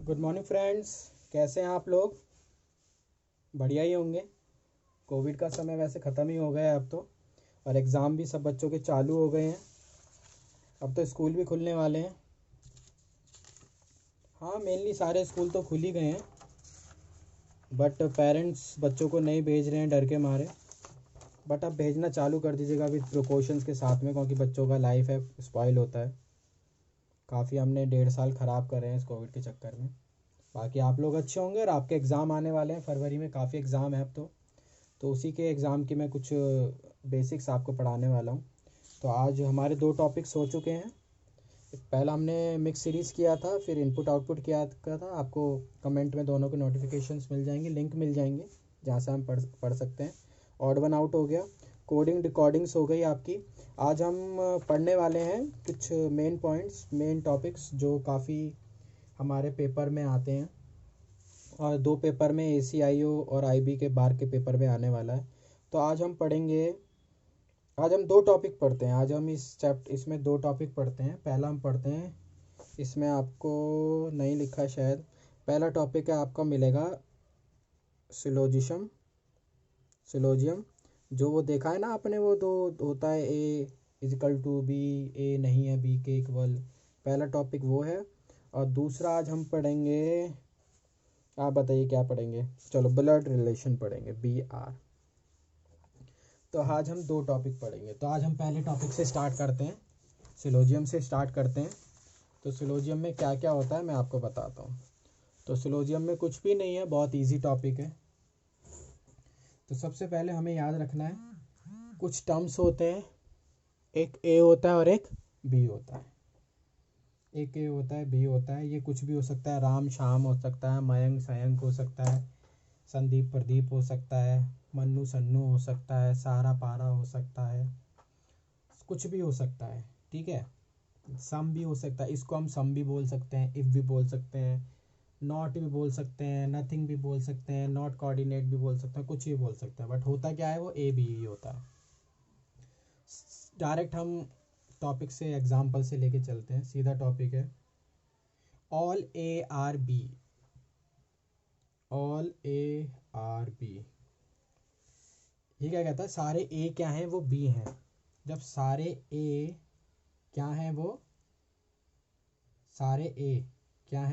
Good morning friends. कैसे हैं आप लोग? बढ़िया ही होंगे। कोविड का समय वैसे ख़त्म ही हो गया है अब तो, और एग्ज़ाम भी सब बच्चों के चालू हो गए हैं। अब तो स्कूल भी खुलने वाले हैं। हाँ, मेनली सारे स्कूल तो खुल ही गए हैं, बट पेरेंट्स बच्चों को नहीं भेज रहे हैं डर के मारे। बट अब भेजना चालू कर दीजिएगा विद प्रिकॉशंस के साथ में, क्योंकि बच्चों का लाइफ है स्पॉइल होता है। काफ़ी हमने 1.5 साल ख़राब कर रहे हैं इस कोविड के चक्कर में। बाकी आप लोग अच्छे होंगे, और आपके एग्ज़ाम आने वाले हैं फरवरी में, काफ़ी एग्ज़ाम है अब तो उसी के एग्ज़ाम की मैं कुछ बेसिक्स आपको पढ़ाने वाला हूँ। तो आज हमारे 2 टॉपिक्स हो चुके हैं। पहला हमने मिक्स सीरीज़ किया था, फिर इनपुट आउटपुट किया था। आपको कमेंट में दोनों के नोटिफिकेशंस मिल जाएंगे, लिंक मिल जाएंगे जहाँ से हम पढ़ सकते हैं। ऑड वन आउट हो गया, कोडिंग रिकॉर्डिंग्स हो गई आपकी। आज हम पढ़ने वाले हैं कुछ मेन पॉइंट्स, मेन टॉपिक्स जो काफ़ी हमारे पेपर में आते हैं, और 2 पेपर में ACIO और IB के बार के पेपर में आने वाला है। तो आज हम 2 टॉपिक पढ़ते हैं। आज हम इसमें 2 टॉपिक पढ़ते हैं। पहला हम पढ़ते हैं, इसमें आपको नहीं लिखा है शायद। पहला टॉपिक है आपका मिलेगा सिलोजियम। जो वो देखा है ना आपने, वो दो होता है A=B, A नहीं है B के इक्वल। पहला टॉपिक वो है। और दूसरा आज हम पढ़ेंगे, आप बताइए क्या पढ़ेंगे? चलो, ब्लड रिलेशन पढ़ेंगे, BR। तो आज हम 2 टॉपिक पढ़ेंगे। तो आज हम पहले टॉपिक से स्टार्ट करते हैं, सिलोजियम से स्टार्ट करते हैं। तो सिलोजियम में क्या क्या होता है मैं आपको बताता हूँ। तो सिलोजियम में कुछ भी नहीं है, बहुत इजी टॉपिक है। तो सबसे पहले हमें याद रखना है, कुछ टर्म्स होते हैं, एक A होता है और एक B होता है। एक A होता है, B होता है। ये कुछ भी हो सकता है, राम श्याम हो सकता है, मयंक सयंक हो सकता है, संदीप प्रदीप हो सकता है, मन्नू सन्नू हो सकता है, सारा पारा हो सकता है, कुछ भी हो सकता है। ठीक है, सम भी हो सकता है, इसको हम सम भी बोल सकते हैं, इफ़ भी बोल सकते हैं, नॉट भी बोल सकते हैं, नथिंग भी बोल सकते हैं, नॉट कोऑर्डिनेट भी बोल सकते हैं, कुछ भी बोल सकते हैं। बट होता क्या है, वो A B ही होता है। डायरेक्ट हम टॉपिक से, एग्जाम्पल से लेके चलते हैं। सीधा टॉपिक है, ऑल A आर बी। ये क्या कहता है, सारे A क्या हैं वो B हैं। जब सारे A क्या हैं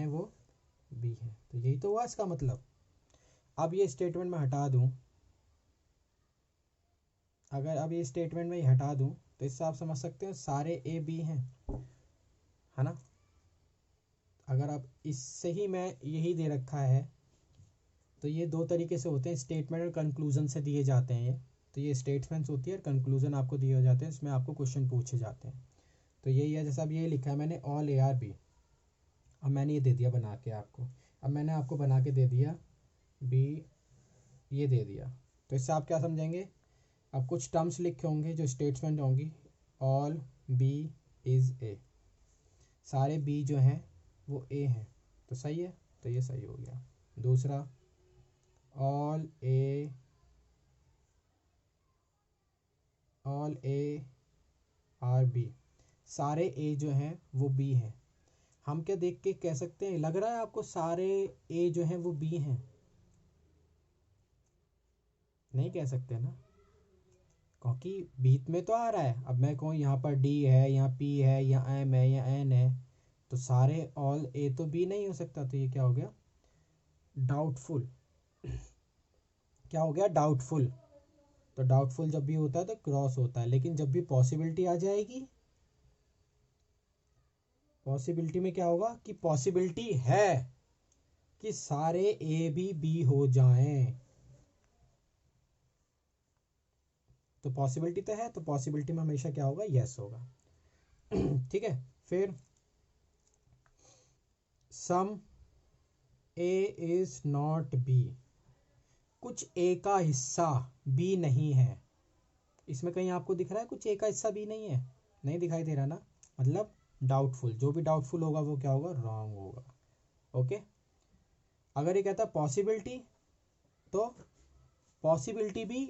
वो B हैं, तो यही तो हुआ इसका मतलब। अब ये स्टेटमेंट मैं हटा दूं, अगर अब ये स्टेटमेंट में हटा दूं, तो इससे आप समझ सकते हो सारे A B हैं, है ना। अगर अब इससे ही मैं यही दे रखा है, तो ये 2 तरीके से होते हैं, स्टेटमेंट और कंक्लूजन से दिए जाते हैं ये। तो ये स्टेटमेंट्स होती है और कंक्लूजन आपको दिए हो जाते हैं, इसमें आपको क्वेश्चन पूछे जाते हैं। तो यही है, जैसा अब ये लिखा है मैंने, ऑल AR B। अब मैंने ये दे दिया बना के आपको, अब मैंने आपको बना के दे दिया B, ये दे दिया। तो इससे आप क्या समझेंगे, अब कुछ टर्म्स लिखे होंगे जो स्टेटमेंट होंगी, ऑल B इज़ A, सारे B जो हैं वो A हैं, तो सही है, तो ये सही हो गया। दूसरा, ऑल A आर B, सारे A जो हैं वो B हैं। हम क्या देख के कह सकते हैं, लग रहा है आपको सारे A जो हैं वो B हैं? नहीं कह सकते ना, क्योंकि बीच में तो आ रहा है। अब मैं कहूँ यहाँ पर D है, यहाँ P है, यहाँ M है, यहाँ N है, तो सारे ऑल A तो B नहीं हो सकता। तो ये क्या हो गया, डाउटफुल। क्या हो गया, डाउटफुल। तो डाउटफुल जब भी होता है तो क्रॉस होता है, लेकिन जब भी पॉसिबिलिटी आ जाएगी, पॉसिबिलिटी में क्या होगा कि पॉसिबिलिटी है कि सारे A भी B हो जाएं। तो पॉसिबिलिटी तो है, तो पॉसिबिलिटी में हमेशा क्या होगा, यस होगा। ठीक है, फिर सम A इज नॉट B, कुछ A का हिस्सा B नहीं है। इसमें कहीं आपको दिख रहा है कुछ A का हिस्सा B नहीं है? नहीं दिखाई दे रहा ना, मतलब डाउटफुल। जो भी डाउटफुल होगा वो क्या होगा, रॉन्ग होगा। ओके। अगर ये कहता है पॉसिबिलिटी, तो पॉसिबिलिटी भी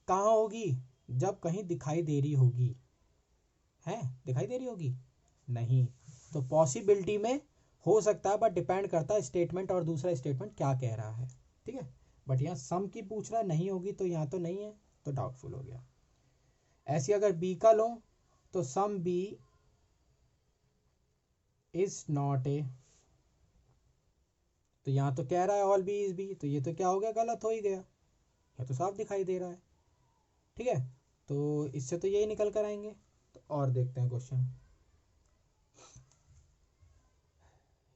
कहाँ होगी, जब कहीं दिखाई दे रही होगी। है, दिखाई दे रही होगी नहीं, तो पॉसिबिलिटी में हो सकता है, बट डिपेंड करता है स्टेटमेंट और दूसरा स्टेटमेंट क्या कह रहा है, ठीक है। बट यहाँ सम की पूछ रहा है, नहीं होगी तो यहाँ तो नहीं है, तो डाउटफुल हो गया। ऐसी अगर बी का लो तो some B is not A, तो यहाँ तो कह रहा है ऑल बी इज बी, तो ये तो क्या हो गया, गलत हो ही गया, ये तो साफ दिखाई दे रहा है, ठीक है। तो इससे तो यही निकल कर आएंगे। तो और देखते हैं क्वेश्चन,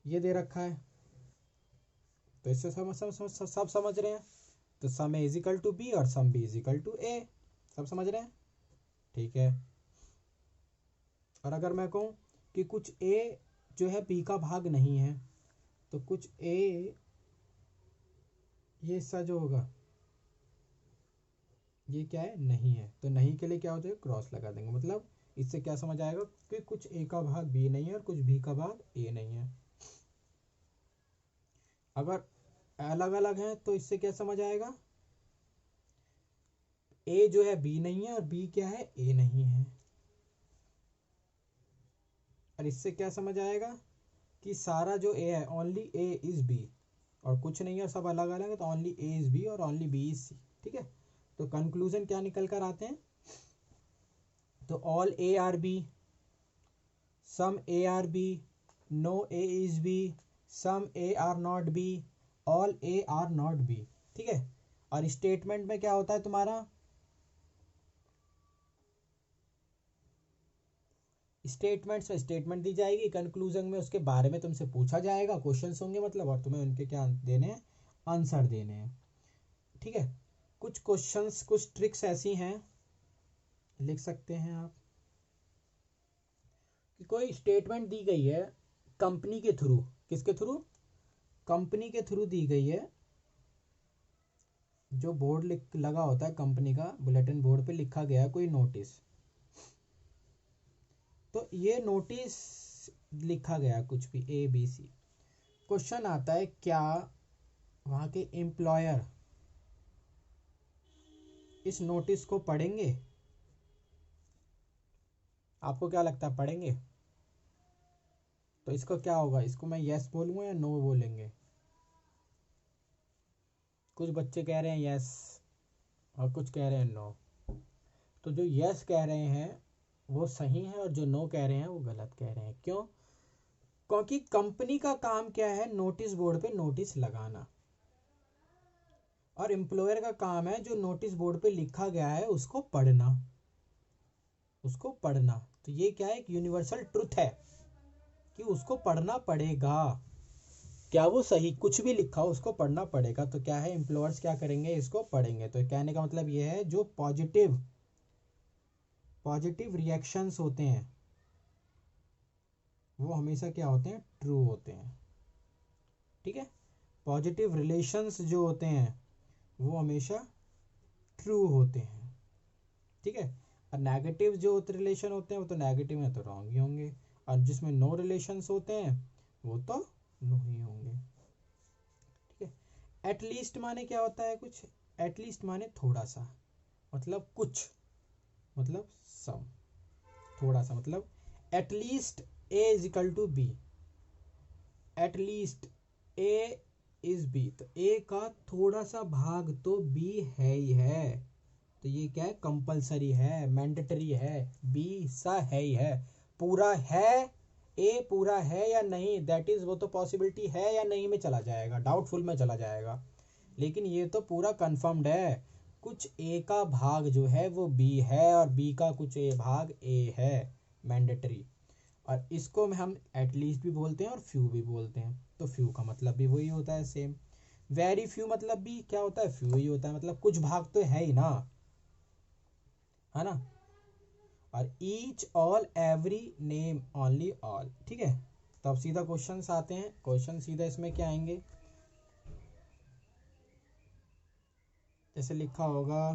ये दे रखा है, तो इससे सब समझ रहे हैं। तो some A is equal to B और some B is equal to A, सब समझ रहे हैं, ठीक है। और अगर मैं कहूँ कि कुछ ए जो है बी का भाग नहीं है, तो कुछ ए, ये हिस्सा जो होगा ये क्या है, नहीं है, तो नहीं के लिए क्या हो जाएगा, क्रॉस लगा देंगे। मतलब इससे क्या समझ आएगा कि कुछ ए का भाग बी नहीं है और कुछ बी का भाग ए नहीं है। अगर अलग अलग है तो इससे क्या समझ आएगा, ए जो है बी नहीं है और बी क्या है, ए नहीं है। और इससे क्या समझ आएगा कि सारा जो ए है ओनली ए इज बी, और कुछ नहीं है सब अलग अलग है, तो ओनली ए इज बी और ओनली बी इज सी, ठीक है। तो कंक्लूजन क्या निकल कर आते हैं, तो all A are B, some A are B, no A is B, some A are not B, all A are not B, ठीक है। और स्टेटमेंट में क्या होता है तुम्हारा, स्टेटमेंट्स में स्टेटमेंट दी जाएगी, कंक्लूजन में उसके बारे में तुमसे पूछा जाएगा, क्वेश्चंस होंगे मतलब, और तुम्हें उनके क्या देने हैं, आंसर देने हैं, ठीक है। कुछ क्वेश्चंस, कुछ ट्रिक्स ऐसी हैं, लिख सकते हैं आप, कि कोई स्टेटमेंट दी गई है कंपनी के थ्रू, किसके थ्रू, कंपनी के थ्रू दी गई है, जो बोर्ड लगा होता है कंपनी का, बुलेटिन बोर्ड पे लिखा गया है कोई नोटिस, तो ये नोटिस लिखा गया कुछ भी ए बी सी, क्वेश्चन आता है क्या वहाँ के एम्प्लॉयर इस नोटिस को पढ़ेंगे, आपको क्या लगता है पढ़ेंगे, तो इसको क्या होगा, इसको मैं यस बोलूँगा या नो बोलेंगे, कुछ बच्चे कह रहे हैं यस और कुछ कह रहे हैं नो, तो जो यस कह रहे हैं वो सही है और जो नो कह रहे हैं वो गलत कह रहे हैं, क्यों, क्योंकि कंपनी का काम क्या है, नोटिस बोर्ड पे नोटिस लगाना, और एम्प्लॉयर का काम है जो नोटिस बोर्ड पे लिखा गया है उसको पढ़ना, उसको पढ़ना। तो ये क्या है, एक यूनिवर्सल ट्रुथ है कि उसको पढ़ना पड़ेगा, क्या वो सही कुछ भी लिखा हो उसको पढ़ना पड़ेगा। तो क्या है, एम्प्लॉयर्स क्या करेंगे, इसको पढ़ेंगे। तो कहने का मतलब ये है, जो पॉजिटिव रिएक्शंस होते हैं वो हमेशा क्या होते हैं, ट्रू होते हैं, ठीक है। पॉजिटिव रिलेशंस जो होते हैं वो हमेशा ट्रू होते हैं, ठीक है। और नेगेटिव जो रिलेशन होते हैं वो तो नेगेटिव है तो रॉन्ग ही होंगे, और जिसमें नो रिलेशंस होते हैं वो तो नो ही होंगे, ठीक है। एटलीस्ट माने क्या होता है, कुछ, एटलीस्ट माने थोड़ा सा, मतलब कुछ, मतलब सम, थोड़ा सा मतलब at least A is equal to B, at least A is B, तो ए का थोड़ा सा भाग तो बी है ही है, तो ये क्या है, कंपलसरी है, मैंडेटरी है, बी सा है ही है, पूरा है, ए पूरा है या नहीं, दैट इज वो तो पॉसिबिलिटी है या नहीं में चला जाएगा, डाउटफुल में चला जाएगा, लेकिन ये तो पूरा कंफर्म्ड है, कुछ ए का भाग जो है वो बी है और बी का कुछ ए भाग ए है, मैंडेटरी। और इसको में हम एटलीस्ट भी बोलते हैं और फ्यू भी बोलते हैं, तो फ्यू का मतलब भी वही होता है सेम, वेरी फ्यू मतलब भी क्या होता है, फ्यू ही होता है, मतलब कुछ भाग तो है ही ना, है ना। और each all every name only all, ठीक है। तो अब सीधा क्वेश्चन आते हैं, क्वेश्चन सीधा इसमें क्या आएंगे, जैसे लिखा होगा,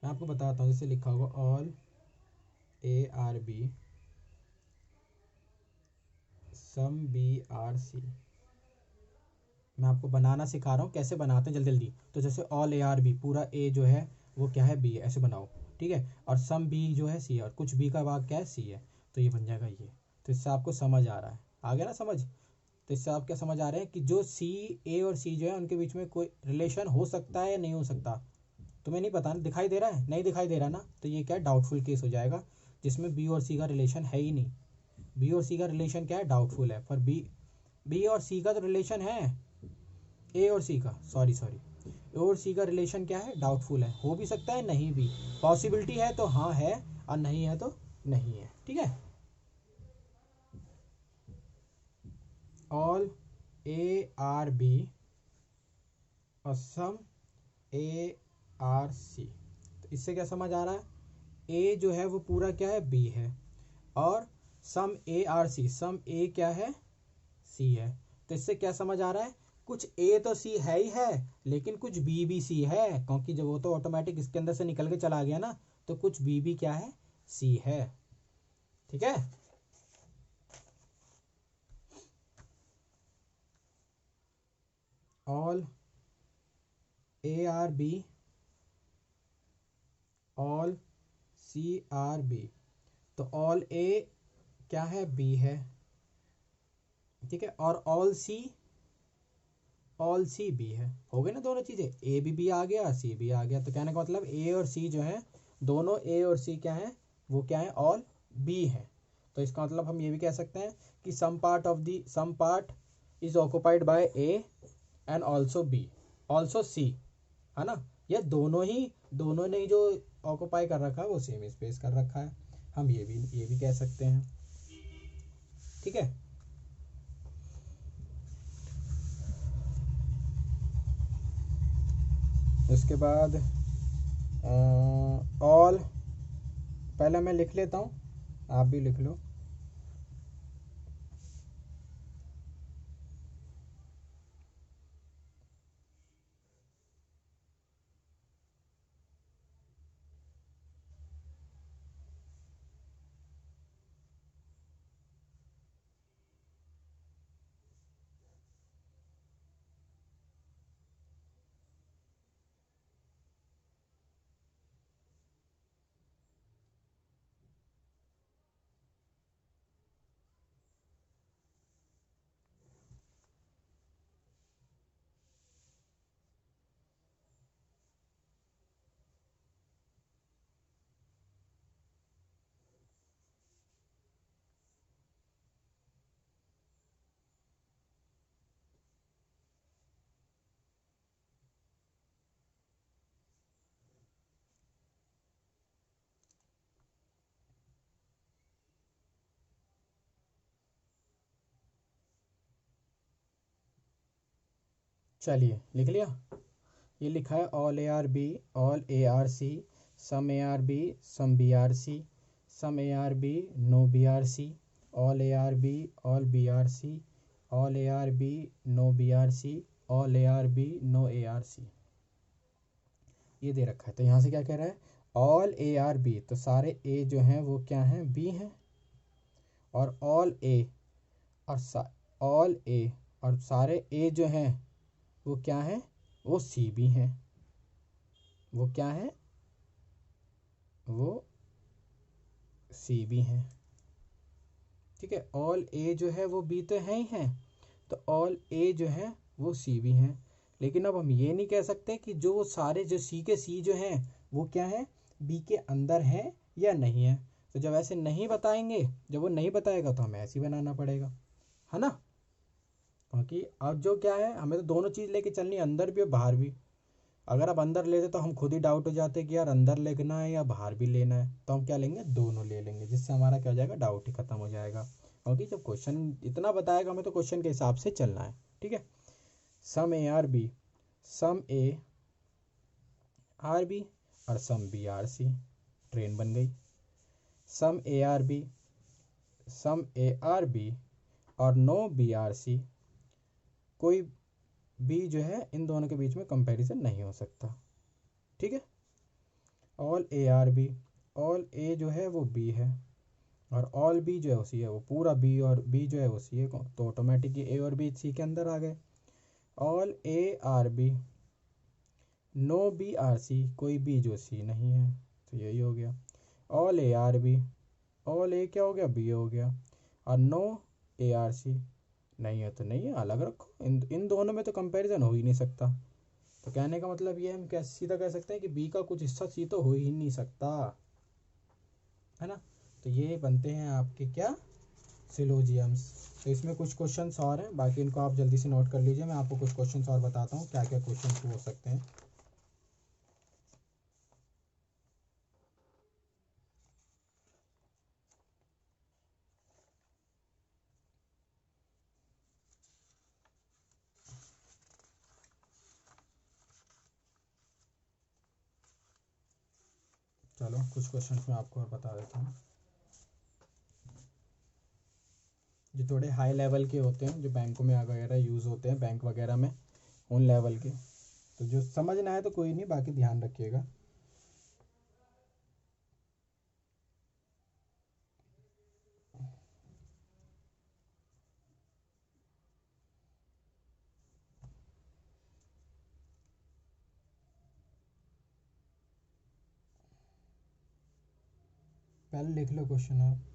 मैं आपको बताता हूँ, जैसे लिखा होगा all A are B, some B are C, मैं आपको बनाना सिखा रहा हूँ कैसे बनाते हैं, जल्दी जल्दी। तो जैसे ऑल ए आर बी, पूरा ए जो है वो क्या है, बी ऐसे बनाओ, ठीक है। और सम बी जो है सी है, और कुछ बी का भाग क्या है, सी है, तो ये बन जाएगा ये। तो इससे आपको समझ आ रहा है, आ गया ना समझ। तो इससे आप क्या समझ आ रहे हैं कि जो सी, ए और सी जो है उनके बीच में कोई रिलेशन हो सकता है या नहीं हो सकता। तुम्हें नहीं पता ना, दिखाई दे रहा है, नहीं दिखाई दे रहा ना, तो ये क्या है, डाउटफुल केस हो जाएगा, जिसमें बी और सी का रिलेशन है ही नहीं। बी और सी का रिलेशन क्या है, डाउटफुल है। पर बी और सी का तो रिलेशन है, ए और सी का, सॉरी ए और सी का रिलेशन क्या है, डाउटफुल है। हो भी सकता है, नहीं भी, पॉसिबिलिटी है तो हाँ है, और नहीं है तो नहीं है। ठीक है, ऑल ए आर बी और सम ए आर सी। तो इससे क्या समझ आ रहा है, ए जो है वो पूरा क्या है, बी है, और सम ए आर सी, सम ए क्या है, सी है। तो इससे क्या समझ आ रहा है, कुछ ए तो सी है ही है, लेकिन कुछ बी भी सी है, क्योंकि जब वो तो ऑटोमेटिक इसके अंदर से निकल के चला गया ना, तो कुछ बी भी क्या है, सी है। ठीक है, all A are B, all C are B. तो ऑल ए क्या है, बी है, ठीक है, और ऑल सी बी है। हो गए ना दोनों चीजें, ए भी आ गया, सी भी आ गया। तो कहने का मतलब ए और सी जो है, दोनों ए और सी क्या है, वो क्या है, ऑल बी है। तो इसका मतलब हम ये भी कह सकते हैं कि some part is occupied by A and also B, also C, है ना। ये दोनों ने ही जो ऑक्युपाई कर रखा है वो सेम स्पेस कर रखा है, हम ये भी कह सकते हैं। ठीक है, उसके बाद ऑल, पहले मैं लिख लेता हूँ, आप भी लिख लो। चलिए लिख लिया, ये लिखा है all A are B, all A are C, some A are B, some B are C, some A are B, no B are C, all A are B, all B are C, all A are B, no B are C, all A are B, no A are C. ये दे रखा है, तो यहाँ से क्या कह रहा है, ऑल ए आर बी, तो सारे ए जो हैं वो क्या हैं, बी हैं, और ऑल ए और ऑल ए और सारे ए जो हैं वो क्या हैं, वो सी भी हैं, वो क्या है, वो सी भी हैं। ठीक है, ऑल ए जो है वो बी तो है ही हैं, तो ऑल ए जो है वो सी भी हैं। लेकिन अब हम ये नहीं कह सकते कि जो सारे जो सी के सी जो हैं वो क्या है, बी के अंदर हैं या नहीं है। तो जब ऐसे नहीं बताएंगे, जब वो नहीं बताएगा तो हमें ऐसे ही बनाना पड़ेगा, है ना। क्योंकि अब जो क्या है, हमें तो दोनों चीज़ लेके चलनी है, अंदर भी और बाहर भी। अगर आप अंदर लेते तो हम खुद ही डाउट हो जाते कि यार अंदर लेना है या बाहर भी लेना है, तो हम क्या लेंगे, दोनों ले लेंगे, जिससे हमारा क्या हो जाएगा, डाउट ही खत्म हो जाएगा। क्योंकि जब क्वेश्चन इतना बताएगा हमें तो क्वेश्चन के हिसाब से चलना है। ठीक है, some A are B, some A are B और some B are C, train बन गई। Some A are B, some A are B और नो बी आर सी, कोई बी जो है इन दोनों के बीच में कंपैरिजन नहीं हो सकता। ठीक है, all A are B, all A जो है वो बी है, और ऑल बी जो है वो सी है, वो पूरा बी और बी जो है वो सी है, तो ऑटोमेटिकली ए और बी सी के अंदर आ गए। All A are B, no B are C, कोई बी जो सी नहीं है, तो यही हो गया। All A are B, all A क्या हो गया, बी हो गया, और नो ARC नहीं है तो नहीं है, अलग रखो। इन दोनों में तो कंपैरिजन हो ही नहीं सकता। तो कहने का मतलब ये हम कैसे सीधा कह सकते हैं कि बी का कुछ हिस्सा सी तो हो ही नहीं सकता, है ना। तो ये बनते हैं आपके क्या, सिलोजियम्स। तो इसमें कुछ क्वेश्चंस और हैं, बाकी इनको आप जल्दी से नोट कर लीजिए। मैं आपको कुछ क्वेश्चंस और बताता हूँ क्या क्या क्वेश्चंस हो सकते हैं। चलो कुछ क्वेश्चंस मैं आपको और बता देता हूँ जो थोड़े हाई लेवल के होते हैं, जो बैंकों में वगैरह यूज़ होते हैं, बैंक वगैरह में, उन लेवल के। तो जो समझना है तो कोई नहीं, बाकी ध्यान रखिएगा। पहले लिख लो क्वेश्चन आप।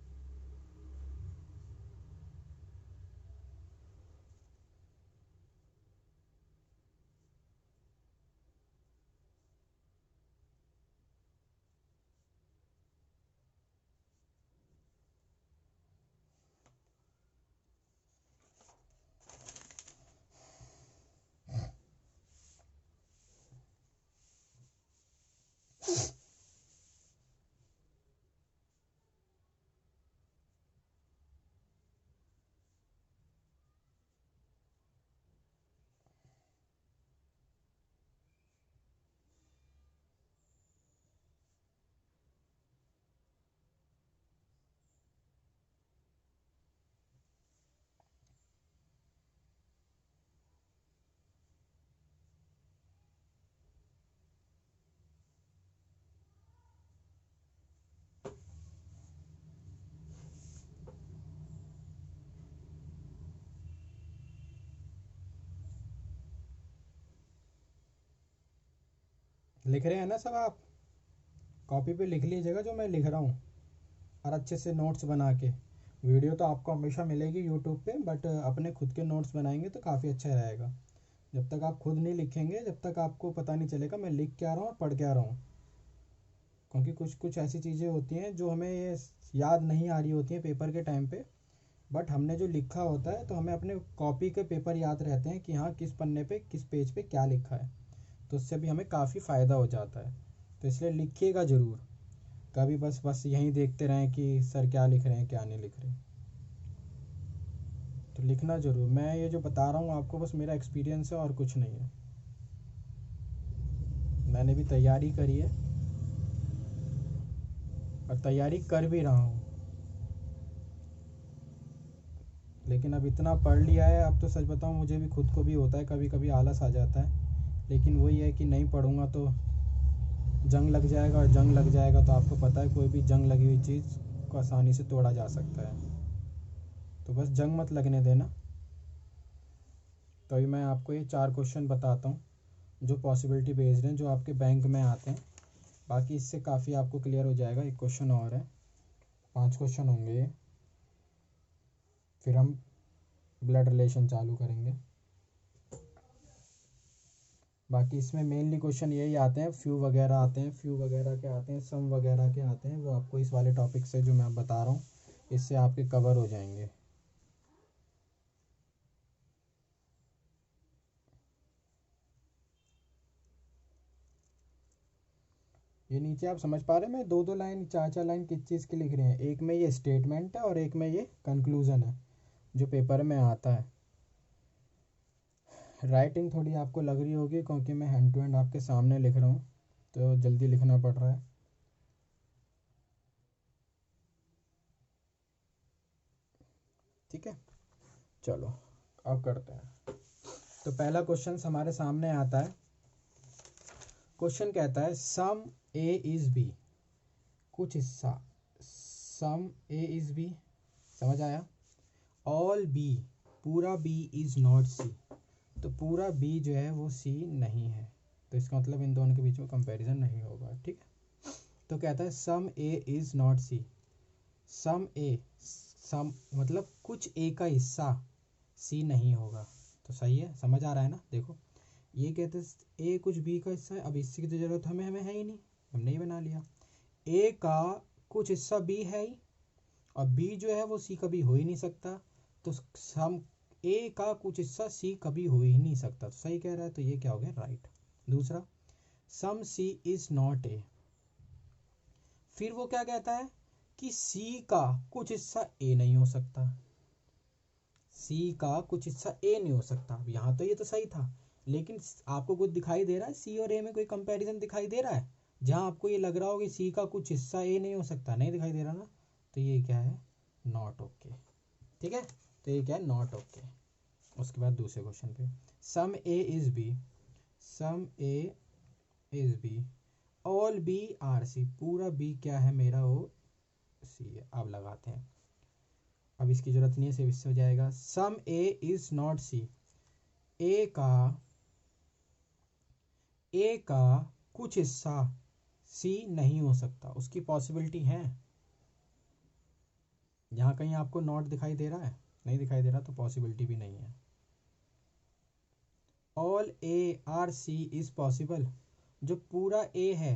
लिख रहे हैं ना सब आप? कॉपी पे लिख लीजिएगा जो मैं लिख रहा हूँ, और अच्छे से नोट्स बना के। वीडियो तो आपको हमेशा मिलेगी यूट्यूब पे, बट अपने खुद के नोट्स बनाएंगे तो काफ़ी अच्छा रहेगा। जब तक आप खुद नहीं लिखेंगे, जब तक आपको पता नहीं चलेगा मैं लिख क्या रहा हूँ और पढ़ क्या रहा हूँ। क्योंकि कुछ कुछ ऐसी चीज़ें होती हैं जो हमें ये याद नहीं आ रही होती हैं पेपर के टाइम पे, बट हमने जो लिखा होता है तो हमें अपने कॉपी के पेपर याद रहते हैं कि हाँ किस पन्ने पे किस पेज पे क्या लिखा है। तो उससे भी हमें काफ़ी फ़ायदा हो जाता है। तो इसलिए लिखिएगा ज़रूर। कभी बस बस यहीं देखते रहें कि सर क्या लिख रहे हैं क्या नहीं लिख रहे। तो लिखना ज़रूर। मैं ये जो बता रहा हूँ आपको बस मेरा एक्सपीरियंस है और कुछ नहीं है। मैंने भी तैयारी करी है और तैयारी कर भी रहा हूँ, लेकिन अब इतना पढ़ लिया है अब तो सच बताऊँ मुझे भी खुद को भी होता है कभी कभी आलस आ जाता है। लेकिन वही है कि नहीं पढ़ूँगा तो जंग लग जाएगा, और जंग लग जाएगा तो आपको पता है कोई भी जंग लगी हुई चीज़ को आसानी से तोड़ा जा सकता है। तो बस जंग मत लगने देना। तो अभी मैं आपको ये 4 क्वेश्चन बताता हूँ जो पॉसिबिलिटी बेस्ड हैं, जो आपके बैंक में आते हैं। बाकी इससे काफ़ी आपको क्लियर हो जाएगा। एक क्वेश्चन और है, 5 क्वेश्चन होंगे ये, फिर हम ब्लड रिलेशन चालू करेंगे। बाकी इसमें मेनली क्वेश्चन यही आते हैं, फ्यू वगैरह आते हैं, फ्यू वगैरह के आते हैं, सम वगैरह के आते हैं। वो आपको इस वाले टॉपिक से जो मैं बता रहा हूँ इससे आपके कवर हो जाएंगे। ये नीचे आप समझ पा रहे हैं मैं 2-2 लाइन 4-4 लाइन किस चीज़ की लिख रहे हैं। एक में ये स्टेटमेंट है और एक में ये कंक्लूज़न है जो पेपर में आता है। राइटिंग थोड़ी आपको लग रही होगी क्योंकि मैं हैंड टू हैंड आपके सामने लिख रहा हूँ तो जल्दी लिखना पड़ रहा है। ठीक है, चलो अब करते हैं। तो पहला क्वेश्चन हमारे सामने आता है। क्वेश्चन कहता है सम ए इज़ बी, कुछ हिस्सा सम ए इज़ बी, समझ आया। ऑल बी, पूरा बी इज़ नॉट सी, तो पूरा बी जो है वो सी नहीं है। तो इसका मतलब इन दोनों के बीच में कंपैरिजन नहीं होगा। ठीक है, तो कहता है some A is not C. Some ए, सम मतलब कुछ ए का हिस्सा सी नहीं होगा। तो सही है, समझ आ रहा है ना। देखो ये कहते ए कुछ बी का हिस्सा है, अब इसकी तो जरूरत हमें हमें है ही नहीं, हमने ही बना लिया। ए का कुछ हिस्सा बी है ही, और बी जो है वो सी कभी हो ही नहीं सकता, तो सम ए का कुछ हिस्सा सी कभी हो ही नहीं सकता। तो सही कह रहा है, तो ये क्या हो गया, राइट। दूसरा, सम सी इज नॉट ए, फिर वो क्या कहता है कि सी का कुछ हिस्सा ए नहीं हो सकता, सी का कुछ हिस्सा ए नहीं हो सकता। अब यहाँ तो ये तो सही था, लेकिन आपको कुछ दिखाई दे रहा है सी और ए में, कोई कंपैरिजन दिखाई दे रहा है जहाँ आपको ये लग रहा हो कि सी का कुछ हिस्सा ए नहीं हो सकता? नहीं दिखाई दे रहा ना, तो ये क्या है, नॉट ओके। ठीक है, तो ये क्या है, नॉट ओके। उसके बाद दूसरे क्वेश्चन पे, some A is B, some A is B, all B are C, पूरा बी क्या है मेरा, वो सी है। अब लगाते हैं, अब इसकी जरूरत नहीं है, सिर्फ इससे हो जाएगा। सम ए इज नॉट सी, ए का कुछ हिस्सा सी नहीं हो सकता, उसकी पॉसिबिलिटी है। यहाँ कहीं आपको नॉट दिखाई दे रहा है? नहीं दिखाई दे रहा, तो पॉसिबिलिटी भी नहीं है। All A are C is possible, जो पूरा ए है,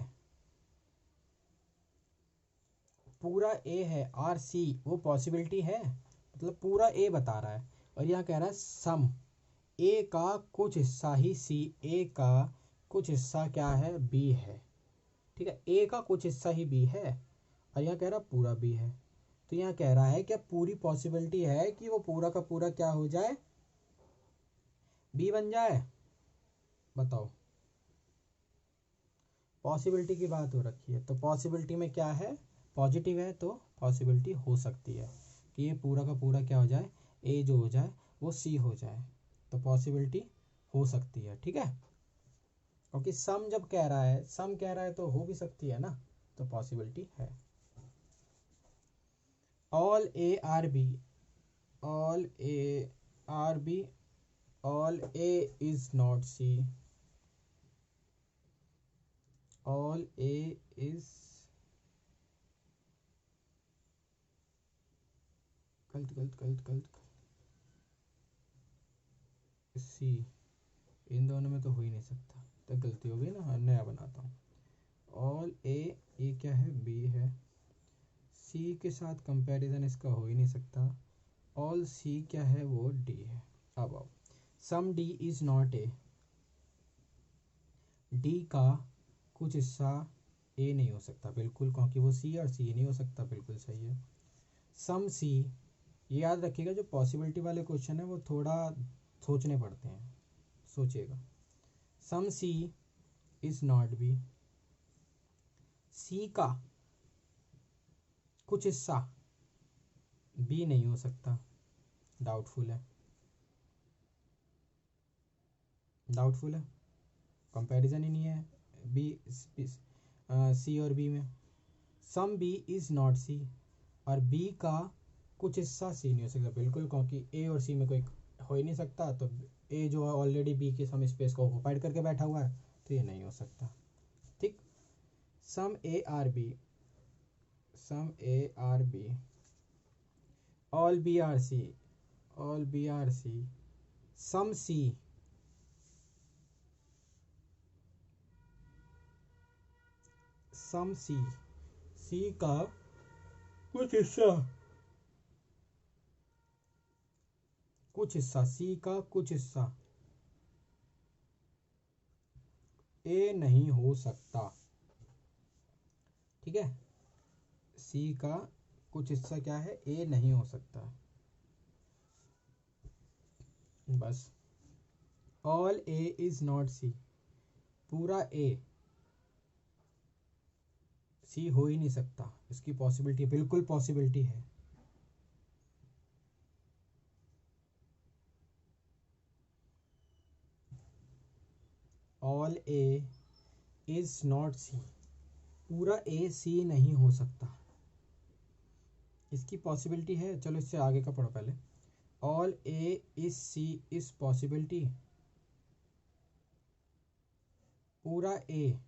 पूरा ए है, आर सी वो पॉसिबिलिटी है, मतलब पूरा ए बता रहा है। और यहाँ कह रहा है सम ए का कुछ हिस्सा ही सी, ए का कुछ हिस्सा क्या है, बी है। ठीक है, ए का कुछ हिस्सा ही बी है, और यहाँ कह रहा पूरा बी है। तो यहाँ कह रहा है क्या पूरी पॉसिबिलिटी है कि वो पूरा का पूरा क्या हो जाए, बी बन जाए? बताओ, पॉसिबिलिटी की बात हो रखी है, तो पॉसिबिलिटी में क्या है, पॉजिटिव है, तो पॉसिबिलिटी हो सकती है कि ये पूरा का पूरा क्या हो जाए, ए जो हो जाए वो सी हो जाए, तो पॉसिबिलिटी हो सकती है। ठीक है, क्योंकि सम जब कह रहा है, सम कह रहा है तो हो भी सकती है ना, तो पॉसिबिलिटी है। All A are B, all A are B, all A is not C, all A is, गलत गलत गलत गलत, सी, इन दोनों में तो हो ही नहीं सकता, तो गलती हो गई ना, नया बनाता हूँ। ऑल ए, ये क्या है, बी है, सी के साथ कंपैरिजन इसका हो ही नहीं सकता, ऑल सी क्या है, वो डी है। अब आओ, some D is not A, D का कुछ हिस्सा ए नहीं हो सकता, बिल्कुल, क्योंकि वो सी और सी नहीं हो सकता, बिल्कुल सही है। सम सी, ये याद रखिएगा जो पॉसिबिलिटी वाले क्वेश्चन है वो थोड़ा सोचने पड़ते हैं, सोचिएगा। सम सी इज नॉट बी, सी का कुछ हिस्सा बी नहीं हो सकता, डाउटफुल है, डाउटफुल है, कंपैरिजन ही नहीं है बी, सी और बी में। सम बी इज नॉट सी, और बी का कुछ हिस्सा सी नहीं हो सकता, बिल्कुल, क्योंकि ए और सी में कोई हो ही नहीं सकता, तो ए जो है ऑलरेडी बी के सम स्पेस को ऑक्युपाइड करके बैठा हुआ है, तो ये नहीं हो सकता। ठीक, some A are B, some A are B, all B are C, all B are C, some C, some C, C का कुछ हिस्सा, कुछ हिस्सा, सी का कुछ हिस्सा ए नहीं हो सकता। ठीक है, सी का कुछ हिस्सा क्या है, ए नहीं हो सकता, बस। ऑल ए इज नॉट सी, पूरा ए सी हो ही नहीं सकता, इसकी पॉसिबिलिटी, बिल्कुल पॉसिबिलिटी है। ऑल ए इज नॉट सी, पूरा ए सी नहीं हो सकता, इसकी पॉसिबिलिटी है। चलो इससे आगे का पढ़ो पहले। All A is C is possibility, पूरा ए,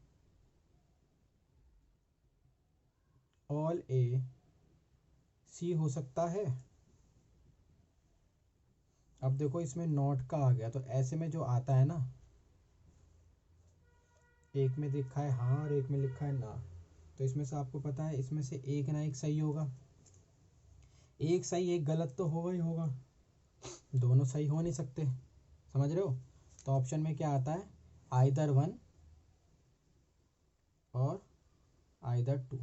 ऑल ए सी हो सकता है, अब देखो इसमें नॉट का आ गया, तो ऐसे में जो आता है ना, एक में लिखा है हाँ और एक में लिखा है ना, तो इसमें से आपको पता है इसमें से एक ना एक सही होगा, एक सही एक गलत तो होगा ही होगा, दोनों सही हो नहीं सकते, समझ रहे हो। तो ऑप्शन में क्या आता है, आइदर वन और either two,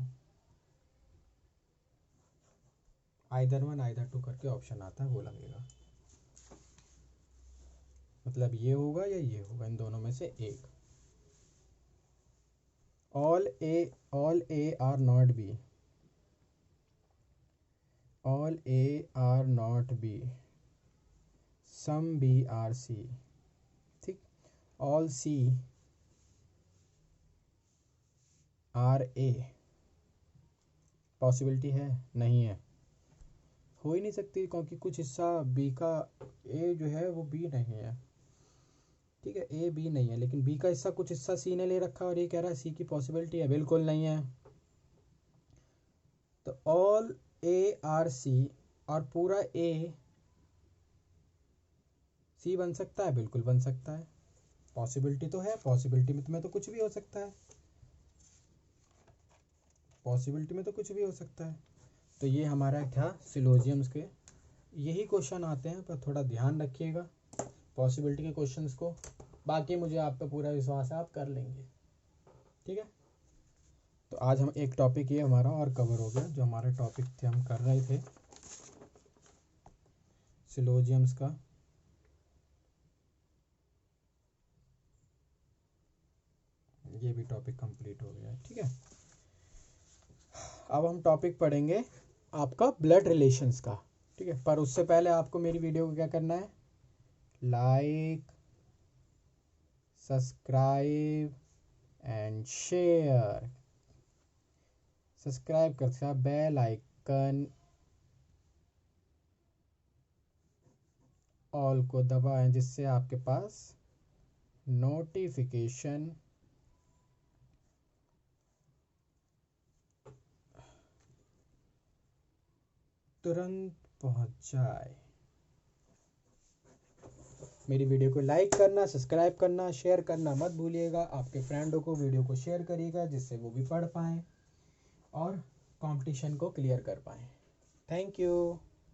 either one either two करके ऑप्शन आता है, वो लगेगा, मतलब ये होगा या ये होगा, इन दोनों में से एक। All A are not B, all A are not B, some B are C, ठीक। All C are A, possibility है, नहीं है, हो ही नहीं सकती, क्योंकि कुछ हिस्सा बी का, ए जो है वो बी नहीं है, ठीक है, ए बी नहीं है, लेकिन बी का हिस्सा कुछ हिस्सा सी ने ले रखा है, और ये कह रहा है सी की पॉसिबिलिटी है, बिल्कुल नहीं है। तो ऑल ए आर सी, और पूरा ए सी बन सकता है, बिल्कुल बन सकता है, पॉसिबिलिटी तो है, पॉसिबिलिटी में तो कुछ भी हो सकता है, पॉसिबिलिटी में तो कुछ भी हो सकता है। तो ये हमारा था सिलोजियम्स के, यही क्वेश्चन आते हैं, पर थोड़ा ध्यान रखिएगा पॉसिबिलिटी के क्वेश्चंस को, बाकी मुझे आप पे पूरा विश्वास है आप कर लेंगे, ठीक है। तो आज हम एक टॉपिक ये हमारा और कवर हो गया, जो हमारे टॉपिक थे हम कर रहे थे सिलोजियम्स का, ये भी टॉपिक कंप्लीट हो गया है, ठीक है। अब हम टॉपिक पढ़ेंगे आपका ब्लड रिलेशंस का, ठीक है। पर उससे पहले आपको मेरी वीडियो को क्या करना है, like, subscribe and share, subscribe करते साथ बेल आइकन ऑल को दबाएं, जिससे आपके पास नोटिफिकेशन तुरंत पहुंच जाए। मेरी वीडियो को लाइक करना, सब्सक्राइब करना, शेयर करना मत भूलिएगा, आपके फ्रेंडों को वीडियो को शेयर करिएगा, जिससे वो भी पढ़ पाएँ और कंपटीशन को क्लियर कर पाएँ। Thank you.